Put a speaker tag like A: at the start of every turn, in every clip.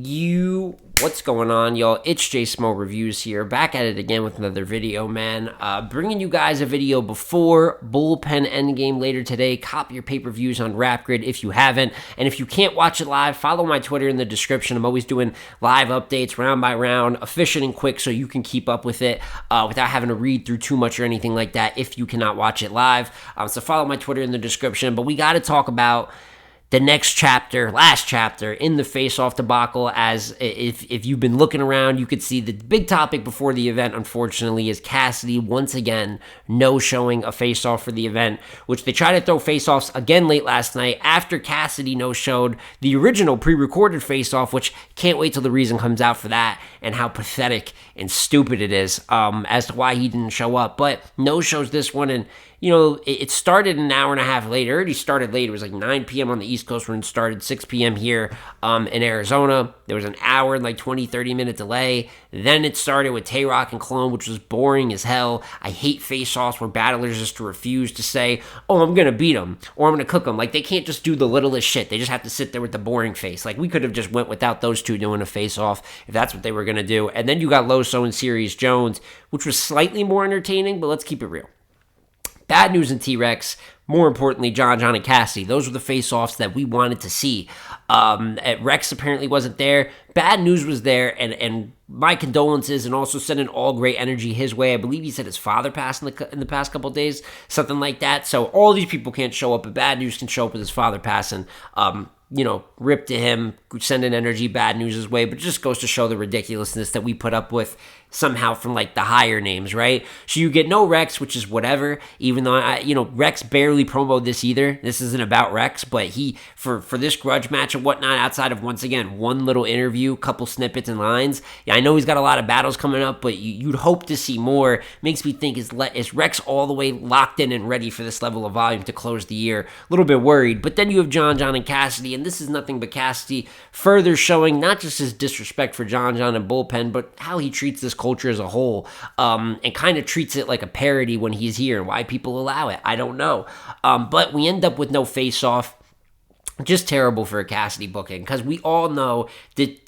A: What's going on, y'all? It's J Smo Reviews here, back at it again with another video, man. Bringing you guys a video before Bullpen Endgame later today. Copy your pay-per-views on RapGrid if you haven't, and if you can't watch it live, follow my Twitter in the description. I'm always doing live updates, round by round, efficient and quick, so you can keep up with it without having to read through too much or anything like that if you cannot watch it live. So follow my Twitter in the description. But we got to talk about the next chapter, last chapter in the Faceoff debacle. As if you've been looking around, you could see the big topic before the event, unfortunately, is Cassidy once again no-showing a Faceoff for the event, which they tried to throw Faceoffs again late last night after Cassidy no-showed the original pre-recorded Faceoff, which can't wait till the reason comes out for that and how pathetic and stupid it is as to why he didn't show up. But no-shows this one, and you know, it started an hour and a half later. It already started late. It was like 9 p.m. on the East Coast when it started, 6 p.m. here in Arizona. There was an hour and like 20, 30-minute delay. Then it started with Tay-Rock and Clone, which was boring as hell. I hate face-offs where battlers just refuse to say, oh, I'm going to beat him or I'm going to cook him. Like, they can't just do the littlest shit. They just have to sit there with the boring face. Like, we could have just went without those two doing a face-off if that's what they were going to do. And then you got Loso and Sirius Jones, which was slightly more entertaining, but let's keep it real. Bad Newz and T-Rex, more importantly, John and Cassidy. Those were the face-offs that we wanted to see. Rex apparently wasn't there. Bad Newz was there, and my condolences, and also sending all great energy his way. I believe he said his father passed in the past couple of days, something like that. So all these people can't show up, but Bad Newz can show up with his father passing. Rip to him, sending energy, Bad Newz his way, but it just goes to show the ridiculousness that we put up with somehow from like the higher names, right? So you get no Rex, which is whatever, even though Rex barely promoted this either. This isn't about Rex, but he, for this grudge match and whatnot, outside of, once again, one little interview, couple snippets and lines. Yeah, I know he's got a lot of battles coming up, but you'd hope to see more. Makes me think, is Rex all the way locked in and ready for this level of volume to close the year? A little bit worried. But then you have John and Cassidy, and this is nothing but Cassidy further showing not just his disrespect for John and Bullpen, but how he treats this culture as a whole, and kind of treats it like a parody when he's here, and why people allow it, I don't know. But we end up with no face-off. Just terrible for a Cassidy booking, because we all know that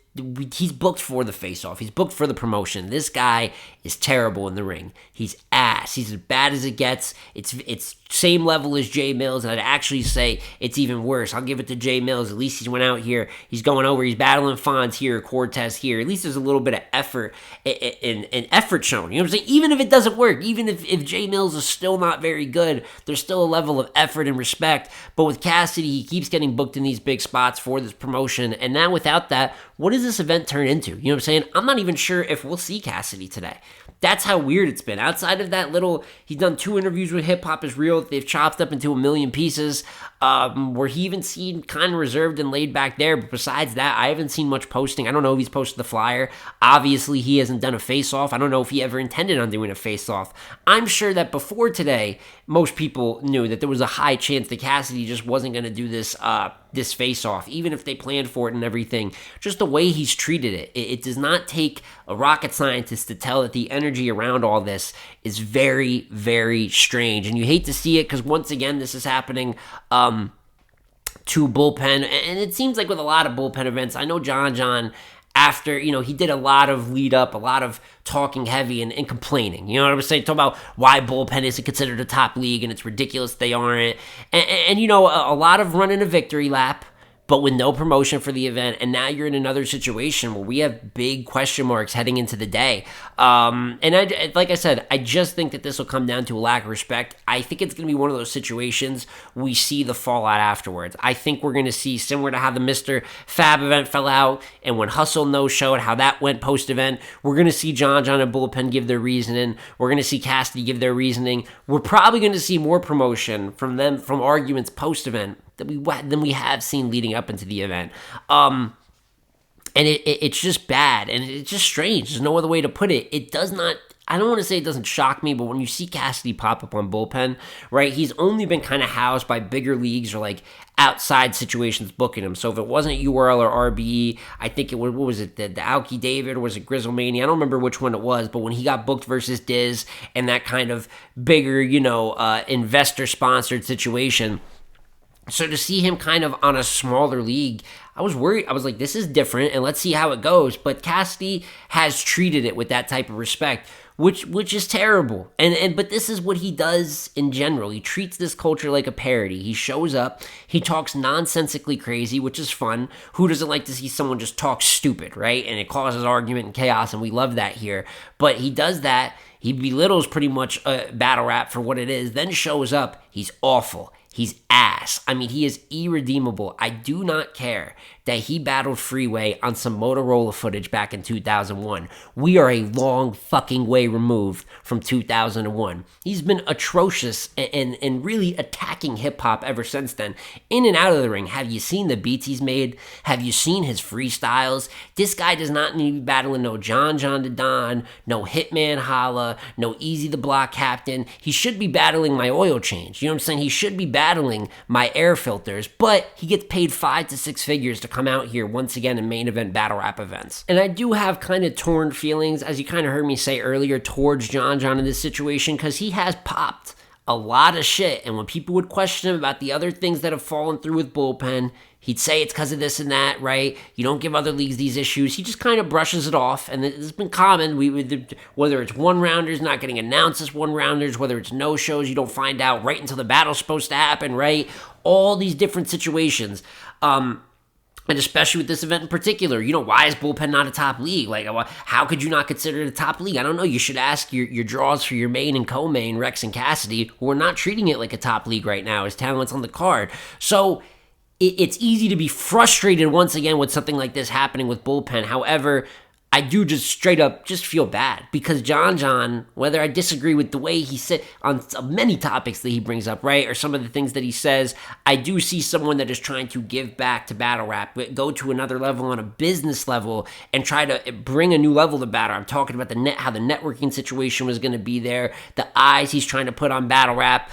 A: he's booked for the face-off. He's booked for the promotion. This guy is terrible in the ring. He's ass. He's as bad as it gets. It's same level as Jay Mills, and I'd actually say it's even worse. I'll give it to Jay Mills. At least he went out here. He's going over. He's battling Fonz here, Cortez here. At least there's a little bit of effort and effort shown. You know what I'm saying? Even if it doesn't work, even if Jay Mills is still not very good, there's still a level of effort and respect. But with Cassidy, he keeps getting booked in these big spots for this promotion, and now without that, what does this event turn into? You know what I'm saying? I'm not even sure if we'll see Cassidy today. That's how weird it's been. Outside of that little, he's done 2 interviews with Hip Hop Is Real that they've chopped up into 1,000,000 pieces, where he even seemed kind of reserved and laid back there. But besides that, I haven't seen much posting. I don't know if he's posted the flyer. Obviously, he hasn't done a face-off. I don't know if he ever intended on doing a face-off. I'm sure that before today, most people knew that there was a high chance that Cassidy just wasn't going to do this face-off, even if they planned for it and everything. Just the way he's treated it. It does not take a rocket scientist to tell that the energy around all this is very, very strange. And you hate to see it, because once again, this is happening to Bullpen. And it seems like with a lot of Bullpen events, I know John, after, he did a lot of lead up, a lot of talking heavy and complaining. You know what I'm saying? Talking about why Bullpen isn't considered a top league and it's ridiculous they aren't. And a lot of running a victory lap, but with no promotion for the event. And now you're in another situation where we have big question marks heading into the day. Like I said, I just think that this will come down to a lack of respect. I think it's going to be one of those situations we see the fallout afterwards. I think we're going to see, similar to how the Mr. Fab event fell out and when Hustle no-showed, how that went post-event. We're going to see John and Bullpen give their reasoning. We're going to see Cassidy give their reasoning. We're probably going to see more promotion from them, from arguments post-event, than we have seen leading up into the event. And it's just bad, and it's just strange. There's no other way to put it. It does not, I don't want to say it doesn't shock me, but when you see Cassidy pop up on Bullpen, right, he's only been kind of housed by bigger leagues or like outside situations booking him. So if it wasn't URL or RBE, I think it was, what was it, the Aoki David, or was it Grizzlemania? I don't remember which one it was, but when he got booked versus Diz and that kind of bigger, investor-sponsored situation, So to see him kind of on a smaller league, I was worried. I was like, this is different, and let's see how it goes. But Cassidy has treated it with that type of respect, which is terrible. But this is what he does in general. He treats this culture like a parody. He shows up, he talks nonsensically crazy, which is fun. Who doesn't like to see someone just talk stupid, right? And it causes argument and chaos, and we love that here. But he does that. He belittles pretty much battle rap for what it is, then shows up. He's awful. He's ass. I mean, he is irredeemable. I do not care that he battled Freeway on some Motorola footage back in 2001. We are a long fucking way removed from 2001. He's been atrocious and really attacking hip-hop ever since then. In and out of the ring, have you seen the beats he's made? Have you seen his freestyles? This guy does not need to be battling no John the Don, no Hitman Holla, no Easy the Block Captain. He should be battling my oil change. You know what I'm saying? He should be battling my air filters, but he gets paid 5 to 6 figures to come out here once again in main event battle rap events. And I do have kind of torn feelings, as you kind of heard me say earlier, towards John in this situation, because he has popped a lot of shit. And when people would question him about the other things that have fallen through with Bullpen, he'd say it's because of this and that, right? You don't give other leagues these issues. He just kind of brushes it off, and it's been common. Whether it's one-rounders not getting announced as one-rounders, whether it's no-shows, you don't find out right until the battle's supposed to happen, right? All these different situations. And especially with this event in particular, why is Bullpen not a top league? Like, how could you not consider it a top league? I don't know. You should ask your draws for your main and co-main, Rex and Cassidy, who are not treating it like a top league right now as talents on the card. So it's easy to be frustrated once again with something like this happening with Bullpen. However, I do just straight up just feel bad because John, whether I disagree with the way he said on many topics that he brings up, right, or some of the things that he says, I do see someone that is trying to give back to battle rap, go to another level on a business level and try to bring a new level to battle. I'm talking about how the networking situation was going to be there, the eyes he's trying to put on battle rap.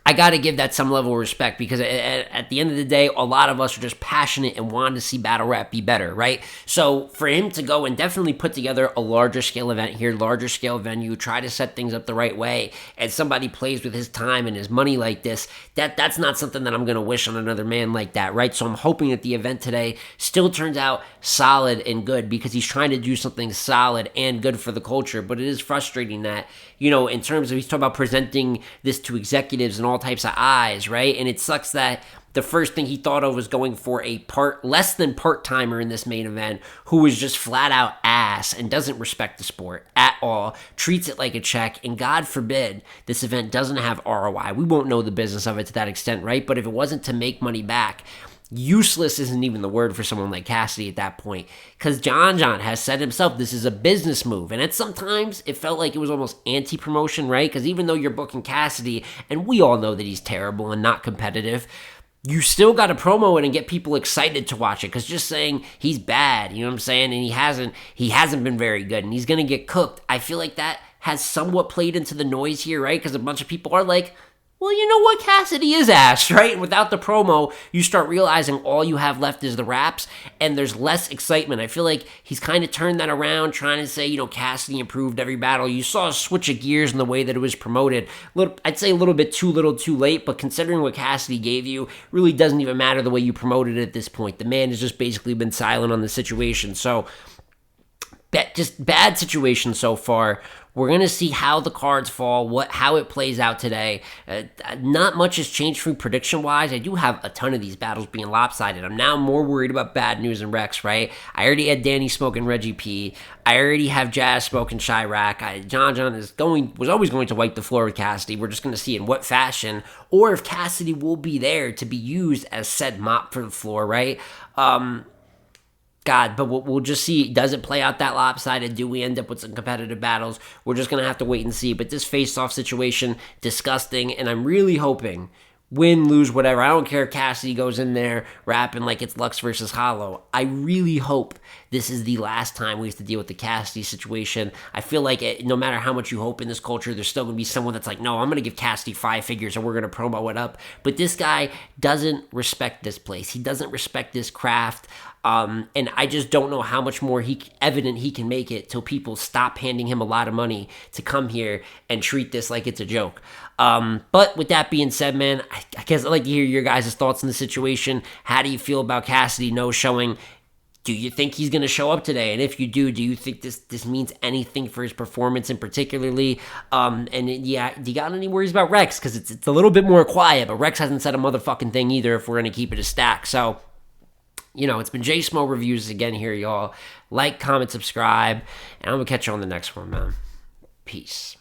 A: I got to give that some level of respect because at the end of the day, a lot of us are just passionate and want to see battle rap be better, right? So for him to go and definitely put together a larger scale event here, larger scale venue, try to set things up the right way, and somebody plays with his time and his money like this, that's not something that I'm going to wish on another man like that, right? So I'm hoping that the event today still turns out solid and good because he's trying to do something solid and good for the culture, but it is frustrating that, in terms of he's talking about presenting this to executives and all types of eyes, right? And it sucks that the first thing he thought of was going for a less than part-timer in this main event who is just flat out ass and doesn't respect the sport at all, treats it like a check, and God forbid this event doesn't have ROI. We won't know the business of it to that extent, right? But if it wasn't to make money back, useless isn't even the word for someone like Cassidy at that point, because John has said himself this is a business move, and sometimes it felt like it was almost anti-promotion, right? Because even though you're booking Cassidy, and we all know that he's terrible and not competitive, you still got to promo it and get people excited to watch it, because just saying he's bad, you know what I'm saying, and he hasn't been very good, and he's gonna get cooked, I feel like that has somewhat played into the noise here, right? Because a bunch of people are like, well, you know what? Cassidy is ass, right? And without the promo, you start realizing all you have left is the raps, and there's less excitement. I feel like he's kind of turned that around, trying to say, Cassidy improved every battle. You saw a switch of gears in the way that it was promoted. I'd say a little bit too little, too late, but considering what Cassidy gave you, really doesn't even matter the way you promoted it at this point. The man has just basically been silent on the situation. So, just bad situation so far. We're going to see how the cards fall, how it plays out today. Not much has changed from prediction-wise. I do have a ton of these battles being lopsided. I'm now more worried about Bad News and Rex, right? I already had Danny smoking Reggie P. I already have Jazz smoking Chirac. John was always going to wipe the floor with Cassidy. We're just going to see in what fashion, or if Cassidy will be there to be used as said mop for the floor, right? But we'll just see. Does it play out that lopsided? Do we end up with some competitive battles? We're just going to have to wait and see. But this face-off situation, disgusting. And I'm really hoping, win, lose, whatever. I don't care if Cassidy goes in there rapping like it's Lux versus Hollow. I really hope this is the last time we have to deal with the Cassidy situation. I feel like no matter how much you hope in this culture, there's still going to be someone that's like, no, I'm going to give Cassidy 5 figures and we're going to promo it up. But this guy doesn't respect this place. He doesn't respect this craft. And I just don't know how much more evident he can make it till people stop handing him a lot of money to come here and treat this like it's a joke. But with that being said, man, I guess I'd like to hear your guys' thoughts on the situation. How do you feel about Cassidy no showing? Do you think he's going to show up today? And if you do you think this means anything for his performance in particularly? Do you got any worries about Rex? Because it's a little bit more quiet, but Rex hasn't said a motherfucking thing either if we're going to keep it a stack. So, it's been J Smo Reviews again here, y'all. Like, comment, subscribe, and I'm going to catch you on the next one, man. Peace.